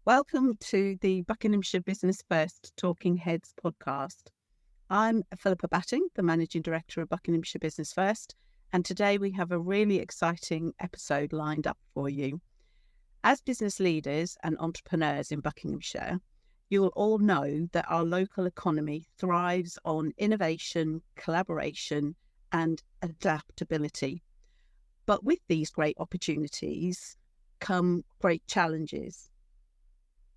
Welcome to the Buckinghamshire Business First Talking Heads podcast. I'm Philippa Batting, the Managing Director of Buckinghamshire Business First, and today we have a really exciting episode lined up for you. As business leaders and entrepreneurs in Buckinghamshire, you will all know that our local economy thrives on innovation, collaboration, and adaptability. But with these great opportunities come great challenges.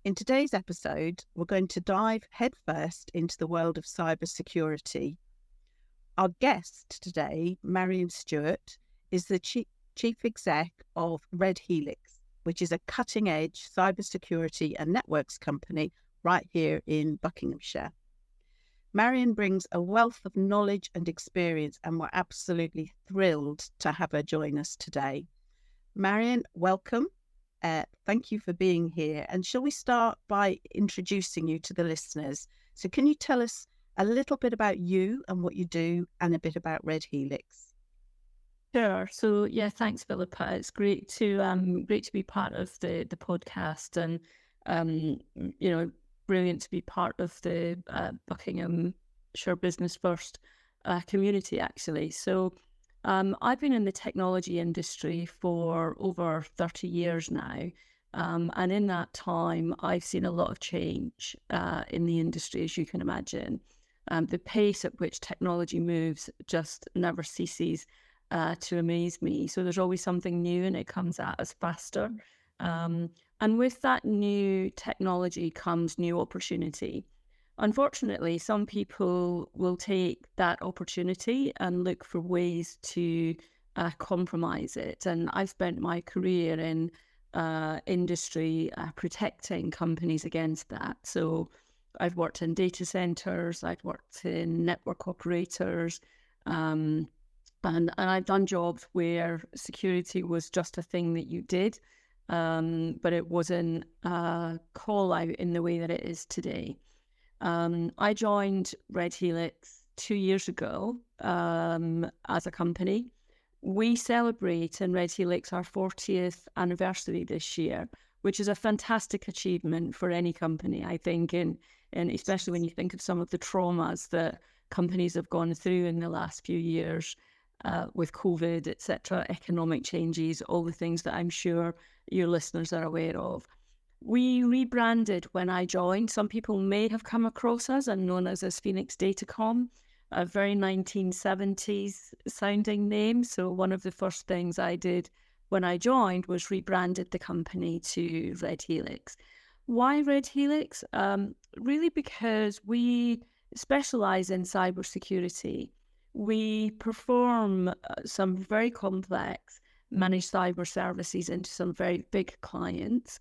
In today's episode, we're going to dive headfirst into the world of cybersecurity. Our guest today, Marion Stewart, is the Chief Exec of Red Helix, which is a cutting-edge cybersecurity and networks company right here in Buckinghamshire. Marion brings a wealth of knowledge and experience, and we're absolutely thrilled to have her join us today. Marion, welcome. Thank you for being here. And shall we start by introducing you to the listeners? So can you tell us a little bit about you and what you do and a bit about Red Helix? Sure. So yeah, thanks, Philippa. It's great to be part of the podcast, and brilliant to be part of the Buckinghamshire Business First community, actually. So I've been in the technology industry for over 30 years now. And in that time, I've seen a lot of change in the industry, as you can imagine. The pace at which technology moves just never ceases to amaze me. So there's always something new and it comes at us faster. And with that new technology comes new opportunity. Unfortunately, some people will take that opportunity and look for ways to compromise it. And I've spent my career in industry protecting companies against that. So I've worked in data centers, I've worked in network operators, and I've done jobs where security was just a thing that you did, but it wasn't a call out in the way that it is today. I joined Red Helix 2 years ago as a company. We celebrate in Red Helix our 40th anniversary this year, which is a fantastic achievement for any company, I think, and especially when you think of some of the traumas that companies have gone through in the last few years with COVID, etc., economic changes, all the things that I'm sure your listeners are aware of. We rebranded when I joined. Some people may have come across us and known us as Phoenix Datacom, a very 1970s sounding name. So one of the first things I did when I joined was rebranded the company to Red Helix. Why Red Helix? Really because we specialize in cybersecurity. We perform some very complex managed cyber services into some very big clients.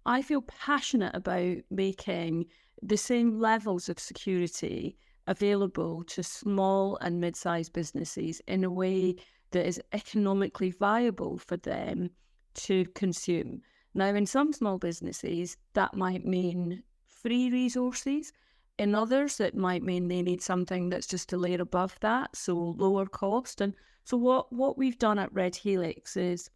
I feel passionate about making the same levels of security available to small and mid-sized businesses in a way that is economically viable for them to consume. Now, in some small businesses, that might mean free resources. In others, it might mean they need something that's just a layer above that, so lower cost. And so what we've done at Red Helix is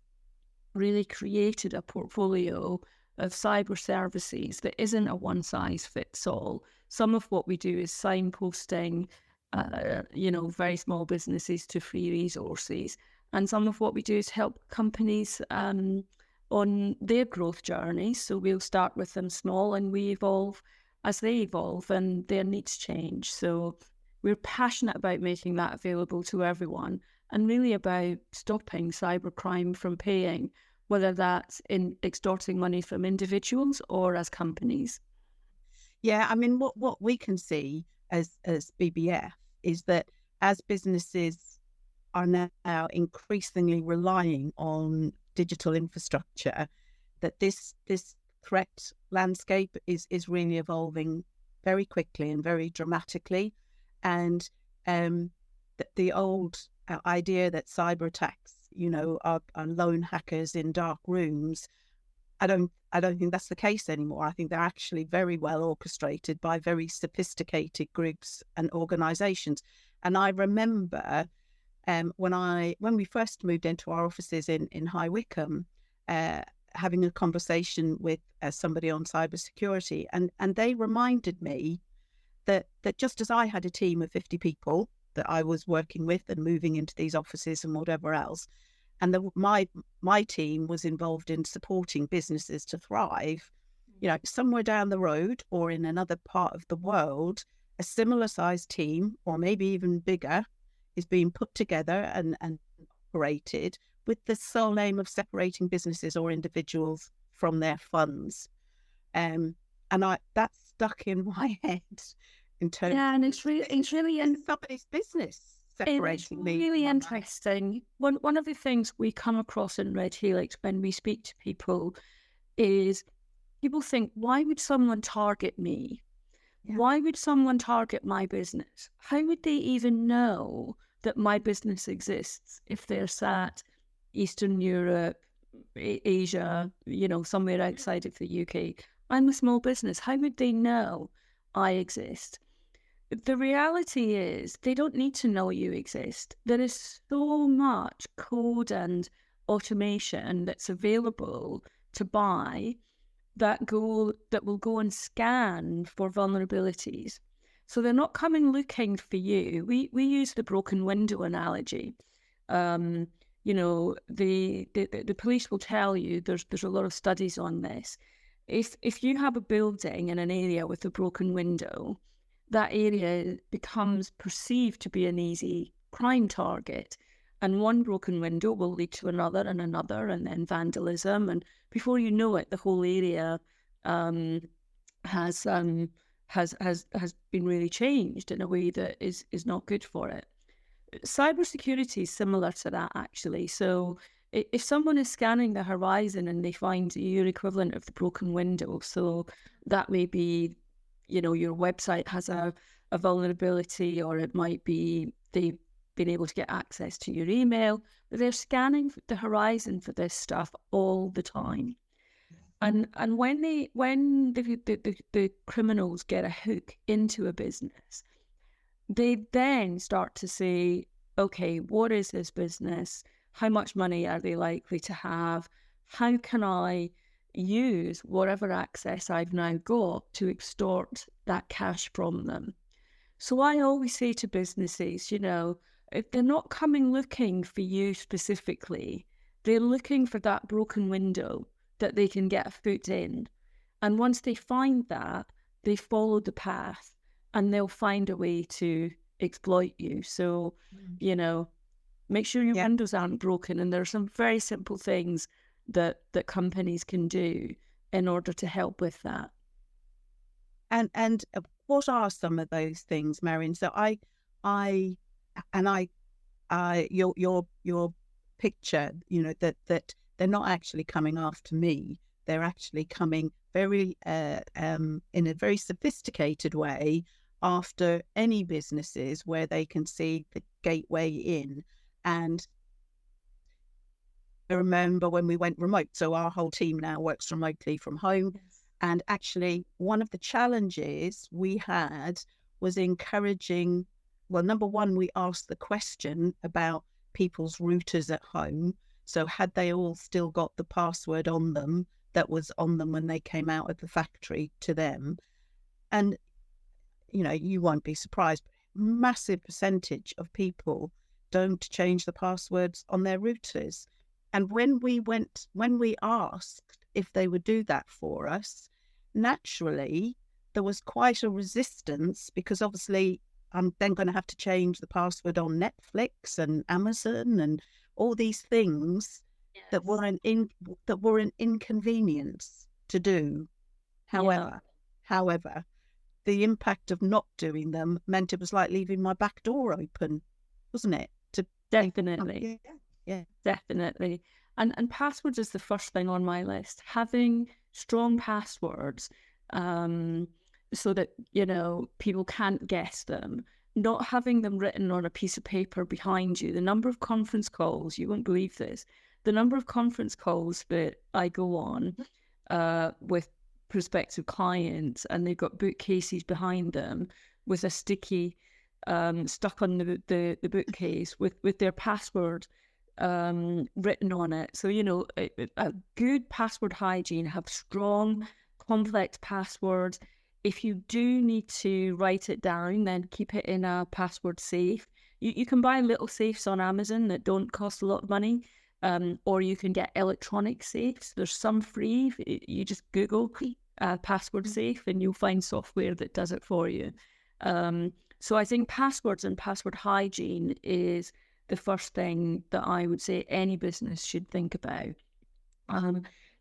really created a portfolio of cyber services that isn't a one-size-fits-all. Some of what we do is signposting, very small businesses to free resources. And some of what we do is help companies on their growth journey. So we'll start with them small and we evolve as they evolve and their needs change. So we're passionate about making that available to everyone and really about stopping cybercrime from paying, whether that's in extorting money from individuals or as companies. Yeah, I mean, what we can see as BBF is that as businesses are now increasingly relying on digital infrastructure, that this threat landscape is really evolving very quickly and very dramatically. And the old idea that cyber attacks, are lone hackers in dark rooms, I don't think that's the case anymore. I think they're actually very well orchestrated by very sophisticated groups and organisations. And I remember when we first moved into our offices in High Wycombe, having a conversation with somebody on cybersecurity, and they reminded me that just as I had a team of 50 people that I was working with and moving into these offices and whatever else, and my team was involved in supporting businesses to thrive, somewhere down the road or in another part of the world, a similar sized team, or maybe even bigger, is being put together and operated with the sole aim of separating businesses or individuals from their funds. And that stuck in my head in terms. Yeah, and it's really in somebody's business. It's really interesting. One of the things we come across in Red Helix when we speak to people is people think, why would someone target me? Yeah. Why would someone target my business? How would they even know that my business exists if they're sat Eastern Europe, Asia, somewhere outside of the UK? I'm a small business. How would they know I exist? The reality is they don't need to know you exist. There is so much code and automation that's available to buy that will go and scan for vulnerabilities. So they're not coming looking for you. We use the broken window analogy. The police will tell you, there's a lot of studies on this. If you have a building in an area with a broken window, that area becomes perceived to be an easy crime target. And one broken window will lead to another, and then vandalism. And before you know it, the whole area has been really changed in a way that is not good for it. Cybersecurity is similar to that, actually. So if someone is scanning the horizon and they find your equivalent of the broken window, so that may be, your website has a vulnerability, or it might be they've been able to get access to your email. They're scanning the horizon for this stuff all the time. And when the criminals get a hook into a business, they then start to say, okay, what is this business? How much money are they likely to have? How can I use whatever access I've now got to extort that cash from them? So I always say to businesses, if they're not coming looking for you specifically, they're looking for that broken window that they can get a foot in. And once they find that, they follow the path and they'll find a way to exploit you. So, make sure your windows aren't broken. And there are some very simple things that companies can do in order to help with that. And what are some of those things, Marion? So your picture, that they're not actually coming after me. They're actually coming very in a very sophisticated way after any businesses where they can see the gateway in. And I remember when we went remote, so our whole team now works remotely from home. Yes. And actually, one of the challenges we had was encouraging, well, number one, we asked the question about people's routers at home. So had they all still got the password on them that was on them when they came out of the factory to them? And, you won't be surprised, but massive percentage of people don't change the passwords on their routers. And when we asked if they would do that for us, naturally, there was quite a resistance, because obviously I'm then going to have to change the password on Netflix and Amazon and all these things. Yes. that were an inconvenience to do. However, the impact of not doing them meant it was like leaving my back door open, wasn't it? Definitely. Yeah. Definitely. And passwords is the first thing on my list. Having strong passwords, so that, people can't guess them. Not having them written on a piece of paper behind you. The number of conference calls, you won't believe this, the number of conference calls that I go on with prospective clients, and they've got bookcases behind them with a sticky stuck on the bookcase with their password written on it. So, a good password hygiene, have strong, complex passwords. If you do need to write it down, then keep it in a password safe. You can buy little safes on Amazon that don't cost a lot of money, or you can get electronic safes. There's some free. You just Google password safe and you'll find software that does it for you. So I think passwords and password hygiene is the first thing that I would say any business should think about.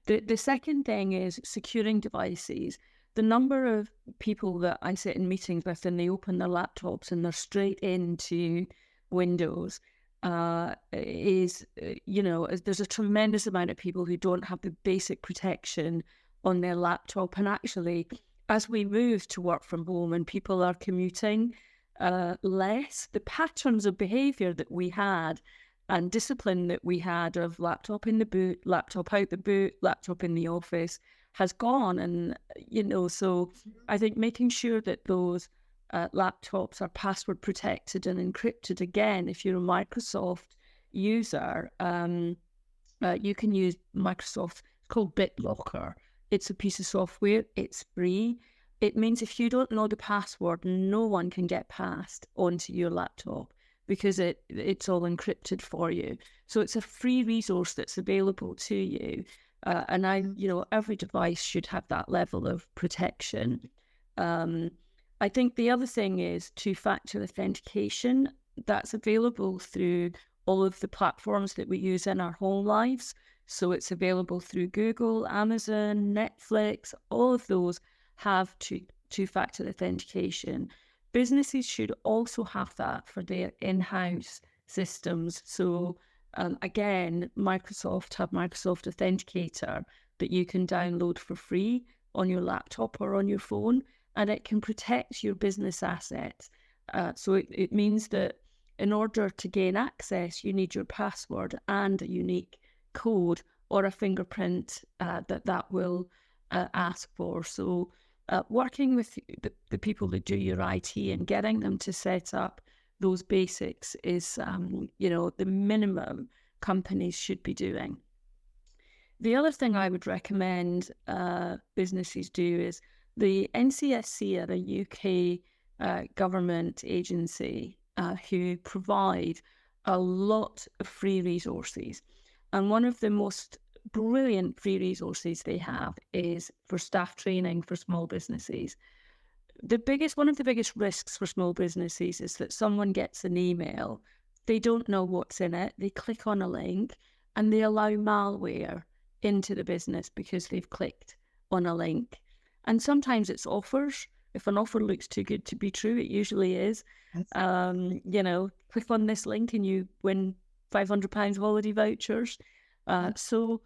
The second thing is securing devices. The number of people that I sit in meetings with and they open their laptops and they're straight into Windows there's a tremendous amount of people who don't have the basic protection on their laptop. And actually, as we move to work from home and people are commuting less, the patterns of behaviour that we had and discipline that we had of laptop in the boot, laptop out the boot, laptop in the office has gone. And, so I think making sure that those laptops are password protected and encrypted. Again, if you're a Microsoft user, you can use Microsoft, it's called BitLocker. It's a piece of software, it's free. It means if you don't know the password, no one can get past onto your laptop because it's all encrypted for you. So it's a free resource that's available to you. And every device should have that level of protection. I think the other thing is two-factor authentication. That's available through all of the platforms that we use in our home lives. So it's available through Google, Amazon, Netflix. All of those have two-factor authentication. Businesses should also have that for their in-house systems. So again, Microsoft have Microsoft Authenticator that you can download for free on your laptop or on your phone, and it can protect your business assets. So it means that in order to gain access, you need your password and a unique code or a fingerprint that will ask for. So working with the people that do your IT and getting them to set up those basics is, the minimum companies should be doing. The other thing I would recommend businesses do is the NCSC are a UK government agency who provide a lot of free resources. And one of the most brilliant free resources they have is for staff training for small businesses. One of the biggest risks for small businesses is that someone gets an email, they don't know what's in it, they click on a link and they allow malware into the business because they've clicked on a link. And sometimes it's offers. If an offer looks too good to be true, it usually is. Click on this link and you win £500 holiday vouchers. So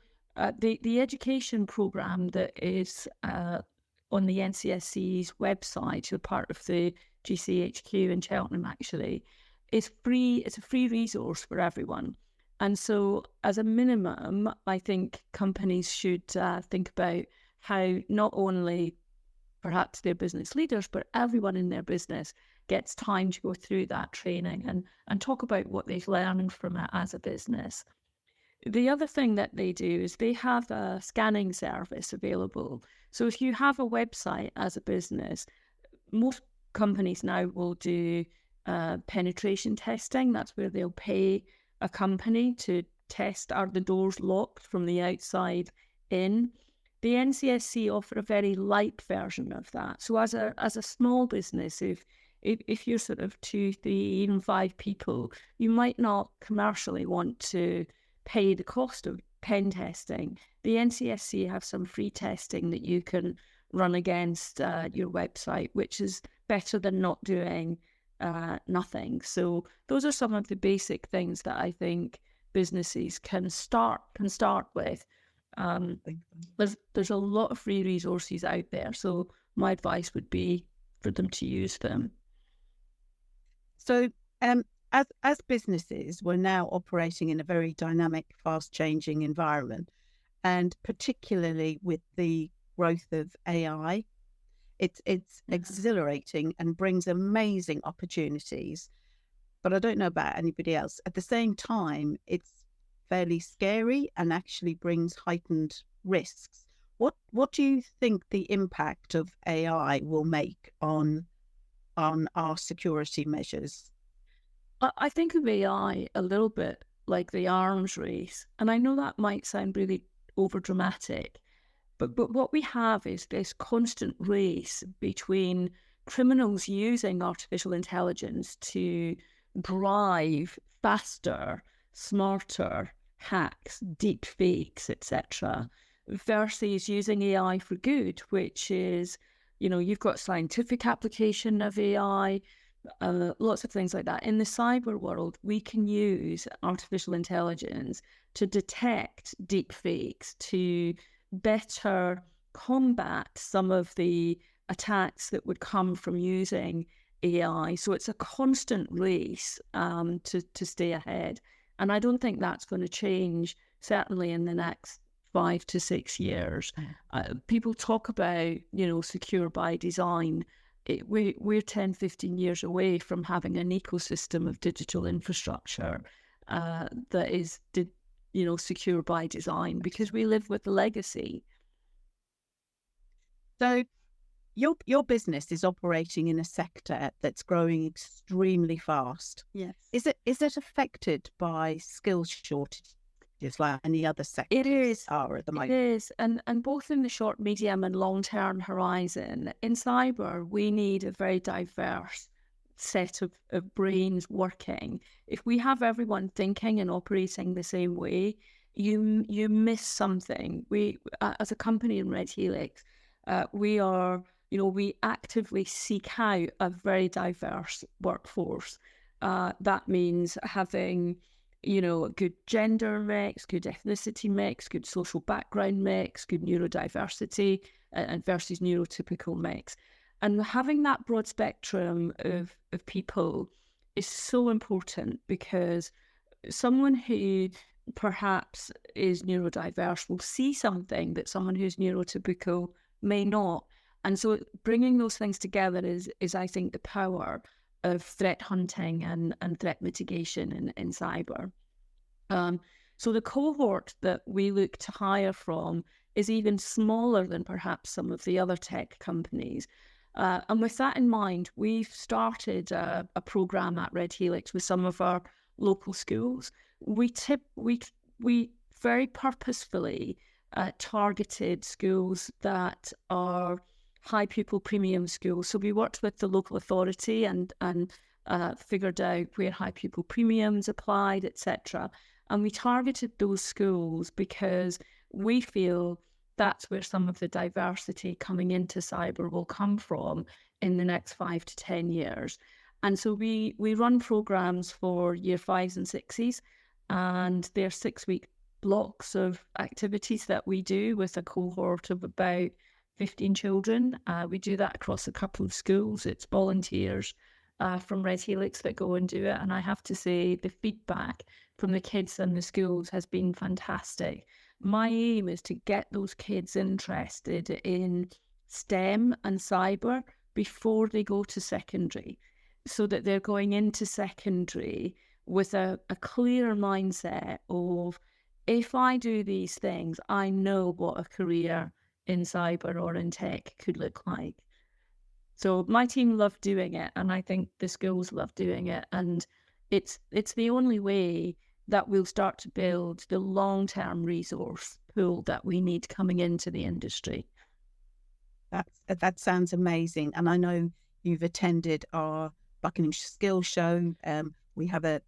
the education programme that is on the NCSC's website, you're part of the GCHQ in Cheltenham actually, is free. It's a free resource for everyone. And so as a minimum, I think companies should think about how not only perhaps their business leaders, but everyone in their business gets time to go through that training and talk about what they've learned from it as a business. The other thing that they do is they have a scanning service available. So if you have a website as a business, most companies now will do penetration testing. That's where they'll pay a company to test, are the doors locked from the outside in. The NCSC offer a very light version of that. So as a small business, if you're sort of 2, 3, even 5 people, you might not commercially want to pay the cost of pen testing. The NCSC have some free testing that you can run against your website, which is better than not doing nothing. So those are some of the basic things that I think businesses can start with. There's a lot of free resources out there, so my advice would be for them to use them. So as businesses, we're now operating in a very dynamic, fast-changing environment, and particularly with the growth of AI, it's exhilarating and brings amazing opportunities. But I don't know about anybody else. At the same time, it's fairly scary and actually brings heightened risks. What do you think the impact of AI will make on our security measures? I think of AI a little bit like the arms race, and I know that might sound really overdramatic, but what we have is this constant race between criminals using artificial intelligence to drive faster, smarter hacks, deep fakes, etc., versus using AI for good, which is, you've got scientific application of AI, lots of things like that. In the cyber world, we can use artificial intelligence to detect deep fakes, to better combat some of the attacks that would come from using AI. So it's a constant race to stay ahead. And I don't think that's going to change, certainly in the next 5 to 6 years. People talk about, secure by design. We're 10, 15 years away from having an ecosystem of digital infrastructure that is, secure by design, because we live with the legacy. So your business is operating in a sector that's growing extremely fast. Yes. Is it affected by skills shortages like any other sectors It is. are at the moment? It is. And both in the short, medium and long-term horizon. In cyber, we need a very diverse set of brains working. If we have everyone thinking and operating the same way, you miss something. We, as a company in Red Helix, we are, we actively seek out a very diverse workforce. That means having, a good gender mix, good ethnicity mix, good social background mix, good neurodiversity and versus neurotypical mix. And having that broad spectrum of people is so important, because someone who perhaps is neurodiverse will see something that someone who's neurotypical may not. And so bringing those things together is I think, the power of threat hunting and threat mitigation in cyber. So the cohort that we look to hire from is even smaller than perhaps some of the other tech companies. And with that in mind, we've started a program at Red Helix with some of our local schools. We very purposefully targeted schools that are high pupil premium schools. So we worked with the local authority and figured out where high pupil premiums applied, etc. And we targeted those schools because we feel that's where some of the diversity coming into cyber will come from in the next 5 to 10 years. And so we run programs for year 5s and 6s, and they're 6-week blocks of activities that we do with a cohort of about 15 children. We do that across a couple of schools. It's volunteers from Red Helix that go and do it. And I have to say, the feedback from the kids and the schools has been fantastic. My aim is to get those kids interested in STEM and cyber before they go to secondary, so that they're going into secondary with a clear mindset of, if I do these things, I know what a career in cyber or in tech could look like. So my team love doing it, and I think the schools love doing it. And it's the only way that we'll start to build the long-term resource pool that we need coming into the industry. That sounds amazing. And I know you've attended our Buckinghamshire Skills Show. We have a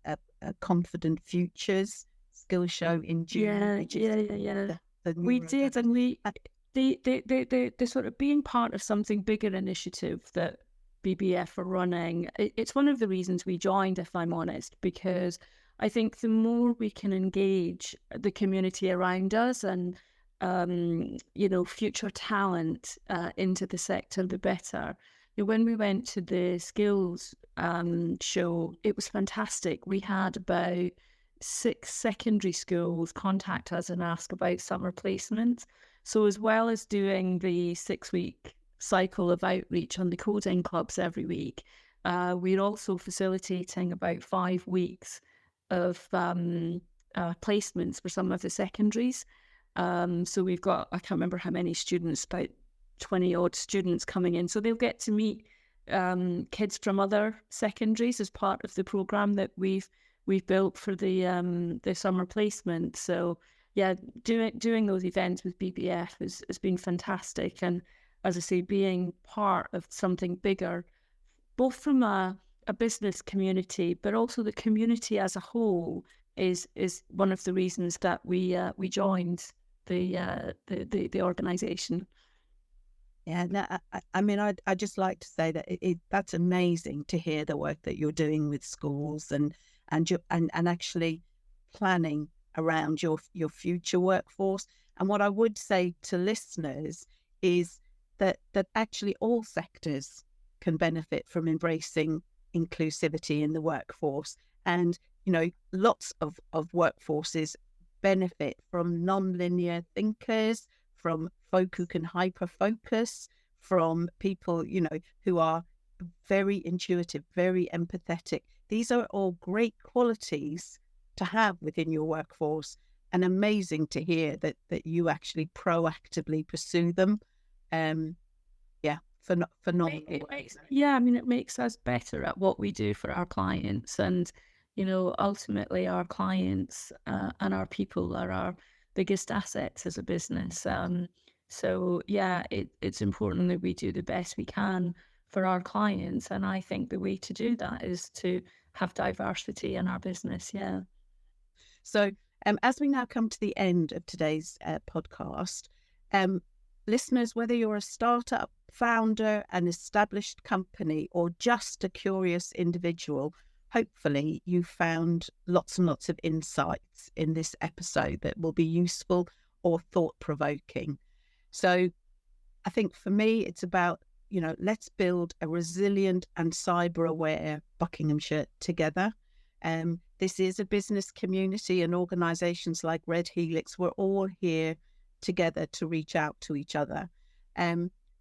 Confident Futures Skills Show in June. Yeah. We did, and the sort of being part of something bigger initiative that BBF are running, it's one of the reasons we joined, if I'm honest, because I think the more we can engage the community around us and, future talent into the sector, the better. When we went to the skills show, it was fantastic. We had about 6 secondary schools contact us and ask about summer placements. So as well as doing the 6-week cycle of outreach on the coding clubs every week, we're also facilitating about 5 weeks of placements for some of the secondaries. So we've got, I can't remember how many students, about 20 odd students coming in. So they'll get to meet kids from other secondaries as part of the program that we've built for the summer placement. So yeah, doing those events with BBF has been fantastic. And as I say, being part of something bigger, both from a business community, but also the community as a whole, is one of the reasons that we joined the organisation. Yeah, no, I mean, I'd just like to say that that's amazing to hear the work that you're doing with schools and actually planning around your future workforce. And what I would say to listeners is that actually all sectors can benefit from embracing inclusivity in the workforce. And, lots of workforces benefit from non-linear thinkers, from folk who can hyper-focus, from people, who are very intuitive, very empathetic. These are all great qualities to have within your workforce, and amazing to hear that you actually proactively pursue them. Phenomenal. It makes us better at what we do for our clients, and ultimately our clients and our people are our biggest assets as a business. So yeah, it's important that we do the best we can for our clients, and I think the way to do that is to have diversity in our business. Yeah. So as we now come to the end of today's podcast, listeners, whether you're a startup, founder, an established company, or just a curious individual, hopefully you found lots and lots of insights in this episode that will be useful or thought-provoking. So I think for me, it's about, let's build a resilient and cyber-aware Buckinghamshire together. This is a business community, and organisations like Red Helix, we're all here together to reach out to each other.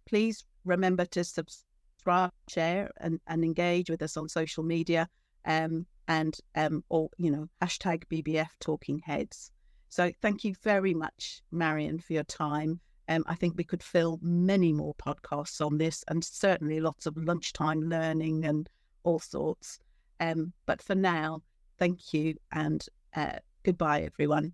Please remember to subscribe, share, and engage with us on social media, or hashtag BBF Talking Heads. So thank you very much, Marion, for your time. I think we could fill many more podcasts on this, and certainly lots of lunchtime learning and all sorts. But for now, thank you, and goodbye, everyone.